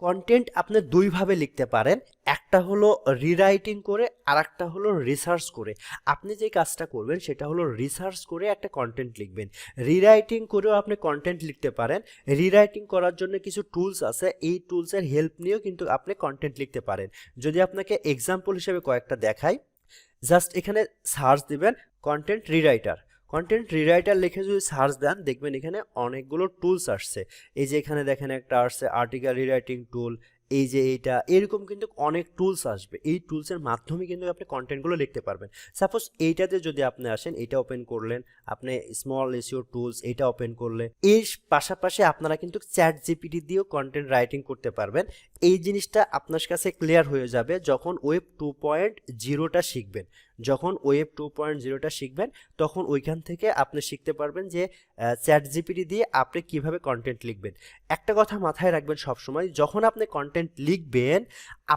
Content আপনি দুইভাবে লিখতে পারেন, একটা হলো রিরাইটিং করে আর একটা হলো রিসার্চ করে। আপনি যে কাজটা করবেন সেটা হলো রিসার্চ করে একটা কন্টেন্ট লিখবেন। রিরাইটিং করেও আপনি কন্টেন্ট লিখতে পারেন। রিরাইটিং করার জন্য কিছু টুলস আছে, এই টুলসের হেল্প নিয়েও কিন্তু আপনি কন্টেন্ট লিখতে পারেন। যদি আপনাকে এক্সাম্পল হিসেবে কয়েকটা দেখাই, জাস্ট এখানে সার্চ দিবেন কন্টেন্ট রিরাইটার। কন্টেন্ট রিরাইটার লিখে যদি সার্চ দেন দেখবেন এখানে অনেকগুলো টুলস আসছে। এই যে এখানে দেখেন একটা আসছে আর্টিকেল রিরাইটিং টুল, এই যে এইটা, এরকম কিন্তু অনেক টুলস আসবে। এই টুলসের মাধ্যমে কিন্তু আপনি কন্টেন্টগুলো লিখতে পারবেন। সাপোজ এইটাতে যদি আপনি আসেন, এটা ওপেন করলেন, আপনি স্মল এসইও টুলস এটা ওপেন করলে, এর পাশাপাশি আপনারা কিন্তু চ্যাট জিপিটি দিয়েও কন্টেন্ট রাইটিং করতে পারবেন। এই জিনিসটা আপনার কাছে ক্লিয়ার হয়ে যাবে যখন ওয়েব 2.0টা শিখবেন। যখন ওয়েব 2.0টা শিখবেন তখন ওইখান থেকে আপনি শিখতে পারবেন যে চ্যাট জিপিটি দিয়ে আপনি কিভাবে কন্টেন্ট লিখবেন। একটা কথা মাথায় রাখবেন সবসময়, যখন আপনি কন্টেন্ট লিখবেন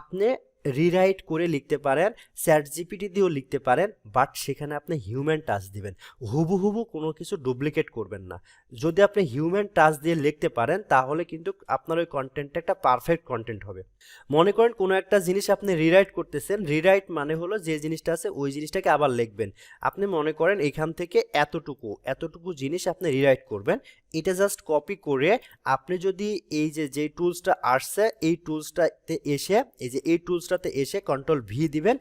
আপনি রিরাইট করে লিখতে পারেন, চ্যাট জিপিটি দিয়েও লিখতে পারেন, বাট সেখানে আপনি হিউম্যান টাচ দিবেন। হুবহু কোনো কিছু ডুপ্লিকেট করবেন না। যদি আপনি হিউম্যান টাচ দিয়ে লিখতে পারেন তাহলে কিন্তু আপনার ওই কন্টেন্টটা একটা পারফেক্ট কন্টেন্ট হবে। মনে করেন কোনো একটা জিনিস আপনি রিরাইট করতেছেন, রিরাইট মানে হলো যে জিনিসটা আছে ওই জিনিসটাকে আবার লিখবেন। আপনি মনে করেন এখান থেকে এতটুকু জিনিস আপনি রিরাইট করবেন, এটা জাস্ট কপি করে আপনি যদি এই যে টুলসটা আসছে এই টুলসটাতে এসে, এই যে এই টুলসটাতে এসে কন্ট্রোল ভি দিবেন,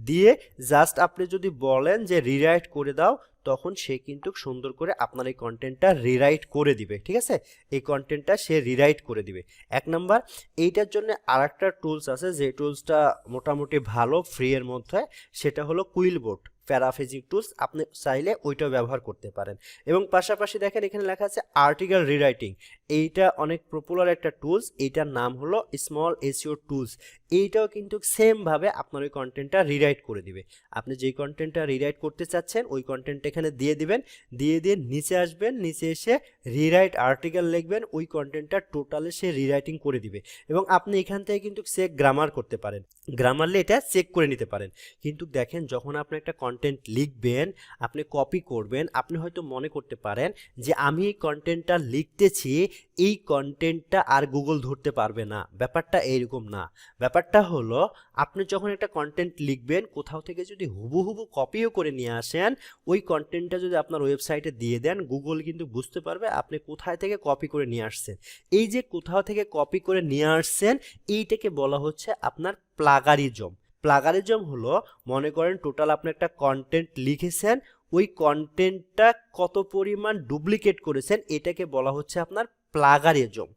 দিয়ে জাস্ট আপনি যদি বলেন যে রিরাইট করে দাও, তখন সে কিন্তু সুন্দর করে আপনার এই কন্টেন্টটা রিরাইট করে দিবে। ঠিক আছে, এই কন্টেন্টটা সে রিরাইট করে দিবে। এক নাম্বার। এইটার জন্য আরেকটা টুলস আছে যে টুলসটা মোটামুটি ভালো ফ্রি এর মধ্যে, সেটা হলো কুইলবোর্ড প্যারাফ্রেজিং টুলস। আপনি চাইলে ওইটাও ব্যবহার করতে পারেন। এবং পাশাপাশি দেখেন এখানে লেখা আছে আর্টিকেল রিরাইটিং, এইটা অনেক পপুলার একটা টুলস, এইটার নাম হলো স্মল এসইও টুলস। এইটাও কিন্তু সেম ভাবে আপনার ওই কন্টেন্টটা রিরাইট করে দিবে। আপনি যেই কন্টেন্টটা রিরাইট করতে চাচ্ছেন ওই কন্টেন্টটা এখানে দিয়ে দিবেন, দিয়ে নিচে আসবেন, নিচে এসে রিরাইট আর্টিকেল লিখবেন, ওই কন্টেন্টটা টোটালি সে রিরাইটিং করে দিবে। এবং আপনি এখান থেকে কিন্তু চেক গ্রামার করতে পারেন, গ্রামারলি এটা চেক করে নিতে পারেন। কিন্তু দেখেন যখন আপনি একটা কন্টেন্ট লিখবেন, আপনি কপি করবেন, আপনি হয়তো মনে করতে পারেন যে আমি এই কন্টেন্টটা লিখতেছি, এই কন্টেন্টটা আর গুগল ধরতে পারবে না। ব্যাপারটা এইরকম না। ব্যাপারটা হলো আপনি যখন একটা কন্টেন্ট লিখবেন, কোথাও থেকে যদি হুবহু কপিও করে নিয়ে আসেন, ওই কন্টেন্টটা যদি আপনার ওয়েবসাইটে দিয়ে দেন, গুগল কিন্তু বুঝতে পারবে আপনি কোথায় থেকে কপি করে নিয়ে আসছেন। এই যে কোথাও থেকে কপি করে নিয়ে আসছেন, এইটাকে বলা হচ্ছে আপনার প্লাগারিজম। প্লাগারিজম হলো, মনে করেন টোটাল আপনি একটা কন্টেন্ট লিখেছেন, ওই কন্টেন্টটা কত পরিমাণ ডুপ্লিকেট করেছেন, এটাকে বলা হচ্ছে আপনার প্লাগারিজম।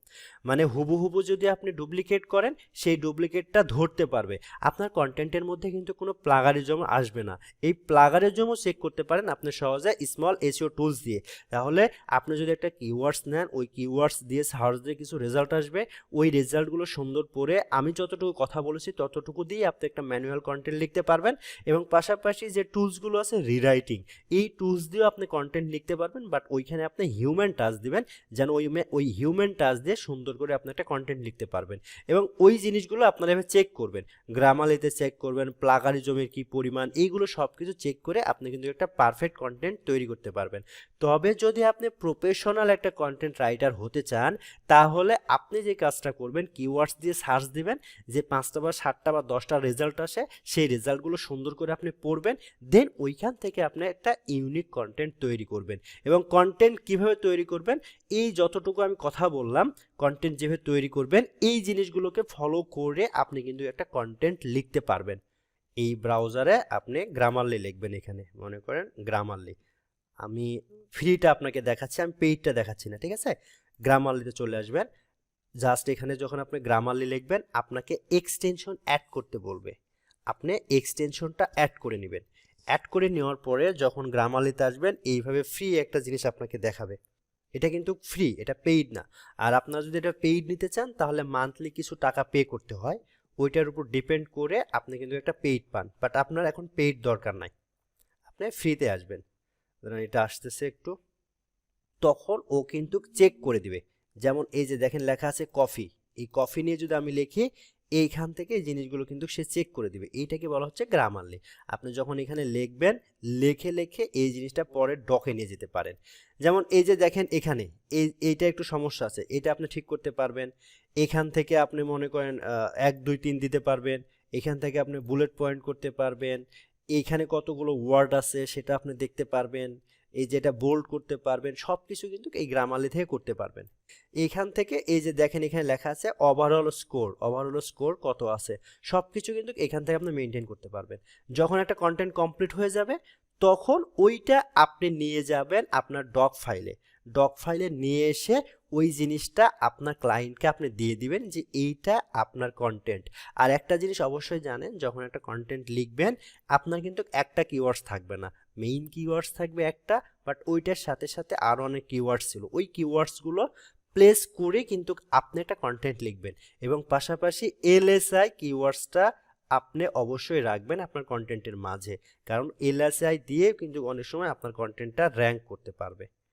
মানে হুবহু যদি আপনি ডুপ্লিকেট করেন, সেই ডুপ্লিকেটটা ধরতে পারবে। আপনার কন্টেন্টের মধ্যে কিন্তু কোনো প্লাগারিজম আসবে না। এই প্লাগারিজমও চেক করতে পারেন আপনি সহজে স্মল এসইও টুলস দিয়ে। তাহলে আপনি যদি একটা কিওয়ার্ডস নেন, ওই কিওয়ার্ডস দিয়ে সার্চ দিয়ে কিছু রেজাল্ট আসবে, ওই রেজাল্টগুলো সুন্দর পড়ে আমি যতটুকু কথা বলেছি ততটুকু দিয়ে আপনি একটা ম্যানুয়াল কন্টেন্ট লিখতে পারবেন। এবং পাশাপাশি যে টুলসগুলো আছে রিরাইটিং, এই টুলস দিয়েও আপনি কন্টেন্ট লিখতে পারবেন, বাট ওইখানে আপনি হিউম্যান টাচ দিবেন, যেন ওই হিউম্যান টাচ দিয়ে সুন্দর করে আপনি একটা কন্টেন্ট লিখতে পারবেন। এবং ওই জিনিসগুলো আপনারা এভাবে চেক করবেন, গ্রামারলিতে চেক করবেন, প্লাগারিজমের কি পরিমাণ, এইগুলো সব কিছু চেক করে আপনি কিন্তু একটা পারফেক্ট কন্টেন্ট তৈরি করতে পারবেন। তবে যদি আপনি প্রফেশনাল একটা কন্টেন্ট রাইটার হতে চান, তাহলে আপনি যে কাজটা করবেন, কিওয়ার্ডস দিয়ে সার্চ দিবেন, যে 5টা বা 7টা বা 10টা রেজাল্ট আসে, সেই রেজাল্টগুলো সুন্দর করে আপনি পড়বেন, দেন ওইখান থেকে আপনি একটা ইউনিক কন্টেন্ট তৈরি করবেন। এবং কন্টেন্ট কিভাবে তৈরি করবেন, এই যতটুকু আমি কথা বললাম, কন্টেন্ট যেভাবে তৈরি করবেন, এই জিনিসগুলোকে ফলো করে আপনি কিন্তু একটা কন্টেন্ট লিখতে পারবেন। এই ব্রাউজারে আপনি গ্রামারলি লিখবেন, এখানে মনে করেন গ্রামারলি, আমি ফ্রিটা আপনাকে দেখাচ্ছি, আমি পেইডটা দেখাচ্ছি না। ঠিক আছে, গ্রামারলিতে চলে আসবেন। জাস্ট এখানে যখন আপনি গ্রামারলি লিখবেন, আপনাকে এক্সটেনশন অ্যাড করতে বলবে, আপনি এক্সটেনশনটা অ্যাড করে নেবেন। অ্যাড করে নেওয়ার পরে যখন গ্রামারলিতে আসবেন, এইভাবে ফ্রি একটা জিনিস আপনাকে দেখাবে। এটা কিন্তু ফ্রি, এটা পেইড না। আর আপনারা যদি এটা পেইড নিতে চান তাহলে মান্থলি কিছু টাকা পে করতে হয়, ওইটার উপর ডিপেন্ড করে আপনি কিন্তু একটা পেইড পান। বাট আপনার এখন পেইড দরকার নাই, আপনি ফ্রিতে আসবেন। ধরেন এটা আসতেছে একটু, তখন ও কিন্তু চেক করে দিবে। যেমন এই যে দেখেন লেখা আছে কফি, এই কফি নিয়ে যদি আমি লিখি, এইখান থেকে এই জিনিসগুলো কিন্তু সে চেক করে দিবে। এইটাকে বলা হচ্ছে গ্রামারলি। আপনি যখন এখানে লিখবেন, লিখে এই জিনিসটা পরে ডকে নিয়ে যেতে পারেন। যেমন এই যে দেখেন এখানে এইটা একটু সমস্যা আছে, এটা আপনি ঠিক করতে পারবেন। এখান থেকে আপনি মনে করেন 1 2 3 দিতে পারবেন। এখান থেকে আপনি বুলেট পয়েন্ট করতে পারবেন। এইখানে কতগুলো ওয়ার্ড আছে সেটা আপনি দেখতে পারবেন। এই যে এটা বোল্ড করতে পারবেন, সবকিছু কিন্তু এই গ্রামারলি থেকে করতে পারবেন। এইখান থেকে এই যে দেখেন এখানে লেখা আছে ওভারঅল স্কোর কত আছে, সবকিছু কিন্তু এখান থেকে আপনি মেনটেন করতে পারবেন। যখন একটা কন্টেন্ট কমপ্লিট হয়ে যাবে তখন ওইটা আপনি নিয়ে যাবেন আপনার ডক ফাইলে নিয়ে এসে ওই জিনিসটা আপনার ক্লায়েন্টকে আপনি দিয়ে দিবেন যে এইটা আপনার কন্টেন্ট। আর একটা জিনিস অবশ্যই জানেন, যখন একটা কন্টেন্ট লিখবেন আপনার কিন্তু একটা কিওয়ার্ডস থাকবে না, মেইন কিওয়ার্ডস থাকবে একটা, বাট ওইটার সাথে সাথে আরও অনেক কিওয়ার্ডস ছিল, ওই কিওয়ার্ডসগুলো প্লেস করে কিন্তু আপনি একটা কন্টেন্ট লিখবেন। এবং পাশাপাশি এলএসআই কিওয়ার্ডসটা আপনি অবশ্যই রাখবেন আপনার কন্টেন্টের মাঝে, কারণ এলএসআই দিয়ে কিন্তু অনেক সময় আপনার কন্টেন্টটা র্যাঙ্ক করতে পারবে।